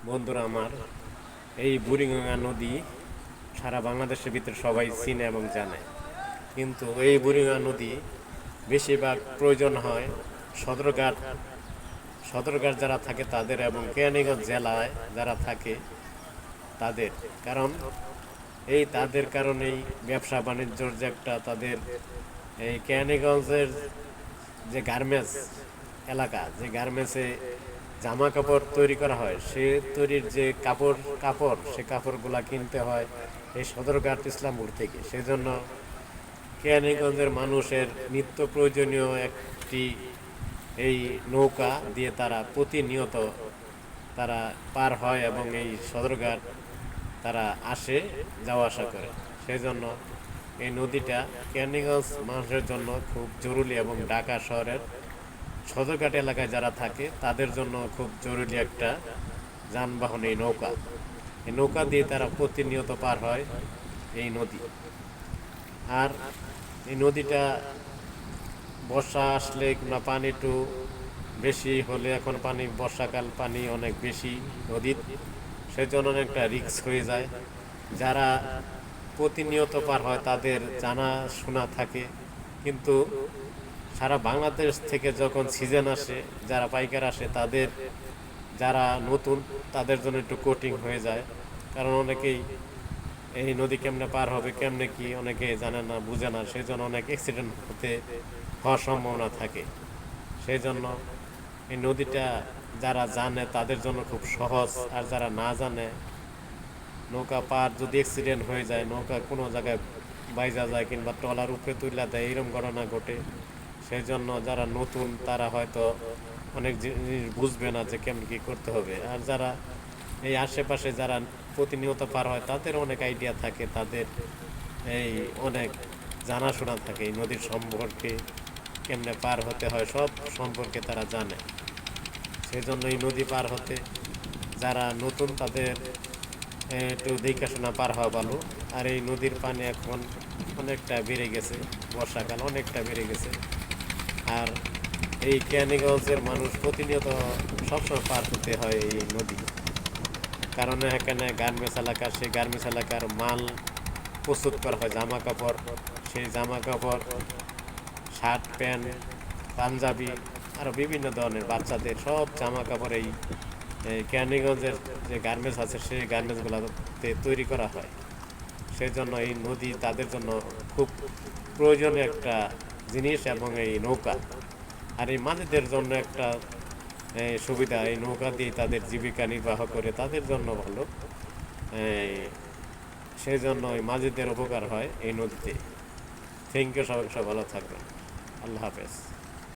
বন্ধুরা আমার, এই বুড়িগঙ্গা নদী সারা বাংলাদেশের ভিতরে সবাই চিনে এবং জানে। কিন্তু এই বুড়িগঙ্গা নদী বেশিরভাগ প্রয়োজন হয় সদরঘাট সদরঘাট যারা থাকে তাদের এবং কেরানীগঞ্জ জেলায় যারা থাকে তাদের। কারণ এই তাদের কারণেই ব্যবসা বাণিজ্যর যে একটা তাদের এই কেরানীগঞ্জের যে গার্মেন্টস এলাকা, যে গার্মেন্টসে জামা কাপড় তৈরি করা হয়, সে তৈরির যে কাপড় কাপড় সে কাপড়গুলা কিনতে হয় এই সদরঘাট ইসলামপুর থেকে। সেজন্য কেরানীগঞ্জের মানুষের নিত্য প্রয়োজনীয় একটি এই নৌকা দিয়ে তারা প্রতিনিয়ত তারা পার হয় এবং এই সদরঘাট তারা আসে, যাওয়া আসা করে। সেজন্য এই নদীটা কেরানীগঞ্জ মানুষের জন্য খুব জরুরি এবং ঢাকা শহরের সদরঘাট এলাকায় যারা থাকে তাদের জন্য খুব জরুরি একটা যানবাহন এই নৌকা। এই নৌকা দিয়ে তারা প্রতিনিয়ত পার হয় এই নদী। আর এই নদীটা বর্ষা আসলে কিংবা পানি একটু বেশি হলে, এখন পানি বর্ষাকাল পানি অনেক বেশি নদীর, সেজন্য অনেকটা রিস্ক হয়ে যায়। যারা প্রতিনিয়ত পার হয় তাদের জানা শোনা থাকে, কিন্তু সারা বাংলাদেশ থেকে যখন সিজন আসে, যারা পাইকার আসে তাদের, যারা নতুন তাদের জন্য একটু কঠিন হয়ে যায়। কারণ অনেকেই এই নদী কেমনে পার হবে, কেমনে কি অনেকে জানে না, বুঝে না, সেই জন্য অনেক অ্যাক্সিডেন্ট হওয়ার সম্ভাবনা থাকে। সেই জন্য এই নদীটা যারা জানে তাদের জন্য খুব সহজ, আর যারা না জানে, নৌকা পার যদি অ্যাক্সিডেন্ট হয়ে যায়, নৌকা কোনো জায়গায় বাইজা যায় কিংবা ট্রলার উপরে তুলে দেয়, এরকম ঘটনা ঘটে। সেই জন্য যারা নতুন তারা হয়তো অনেক জিনিস বুঝবে না যে কেমন কী করতে হবে। আর যারা এই আশেপাশে যারা প্রতিনিয়ত পার হয় তাদের অনেক আইডিয়া থাকে, তাদের এই অনেক জানাশোনা থাকে এই নদীর সম্পর্কে, কেমনে পার হতে হয় সব সম্পর্কে তারা জানে। সেই জন্য এই নদী পার হতে যারা নতুন তাদের একটু দেখাশোনা পার হওয়া ভালো। আর এই নদীর পানি এখন অনেকটা বেড়ে গেছে, বর্ষাকাল অনেকটা বেড়ে গেছে। আর এই কেরানীগঞ্জের মানুষ প্রতিনিয়ত সবসময় পার হতে হয় এই নদী, কারণ এখানে গার্মেন্টস এলাকা, সেই গার্মেন্টস এলাকার মাল প্রস্তুত করা হয়, জামা কাপড়। সেই জামা কাপড়, শার্ট প্যান্ট, পাঞ্জাবি, আরও বিভিন্ন ধরনের বাচ্চাদের সব জামা কাপড় এই কেরানীগঞ্জের যে গার্মেন্টস আছে সেই গার্মেন্টসগুলোতে তৈরি করা হয়। সেই জন্য এই নদী তাদের জন্য খুব প্রয়োজনীয় একটা জিনিস এবং এই নৌকা। আর এই মাঝিদের জন্য একটা সুবিধা, এই নৌকা দিয়ে তাদের জীবিকা নির্বাহ করে, তাদের জন্য ভালো। সেই জন্য এই মাঝিদের উপকার হয় এই নদীতে। থ্যাংক ইউ, সবাই ভালো থাকবেন। আল্লাহ হাফেজ।